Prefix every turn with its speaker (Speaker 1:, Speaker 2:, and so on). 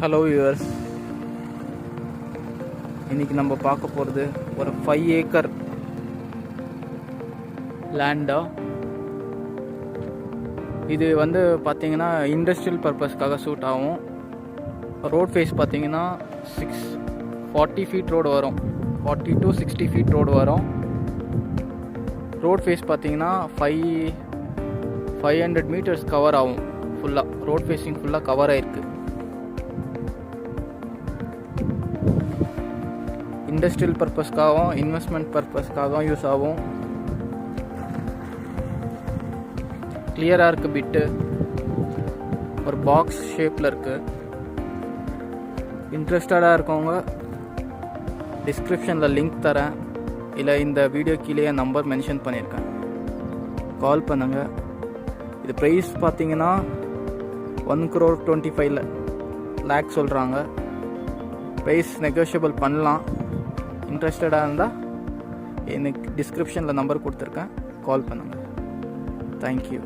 Speaker 1: Hello viewers, இன்றைக்கி நம்ம பார்க்க போகிறது ஒரு 5 ஏக்கர் லேண்டா. இது வந்து பார்த்திங்கன்னா இண்டஸ்ட்ரியல் பர்பஸ்க்காக சூட் ஆகும். ரோட் ஃபேஸ் பார்த்திங்கன்னா 40 ஃபீட் ரோடு வரும், 40 to 60 ஃபீட் ரோடு வரும். ரோட் ஃபேஸ் பார்த்திங்கன்னா 500 மீட்டர்ஸ் கவர் ஆகும். ஃபுல்லாக ரோட் ஃபேஸிங் ஃபுல்லாக கவர் ஆகிருக்கு. இண்டஸ்ட்ரியல் பர்பஸ்க்காகவும் இன்வெஸ்ட்மெண்ட் பர்பஸ்க்காகவும் யூஸ் ஆகும். கிளியராக இருக்குது. பிட்டு ஒரு பாக்ஸ் ஷேப்பில் இருக்குது. இன்ட்ரெஸ்டடாக இருக்கவங்க டிஸ்கிரிப்ஷனில் லிங்க் தரேன், இல்லை இந்த வீடியோ கீழே நம்பர் மென்ஷன் பண்ணியிருக்கேன், கால் பண்ணுங்கள். இது ப்ரைஸ் பார்த்தீங்கன்னா 1,25 lakh சொல்கிறாங்க. ப்ரைஸ் நெகோஷியபிள் பண்ணலாம். இன்ட்ரெஸ்டடாக இருந்தால் எனக்கு டிஸ்கிரிப்ஷனில் நம்பர் கொடுத்துருக்கேன், கால் பண்ணுங்கள். தேங்க்யூ.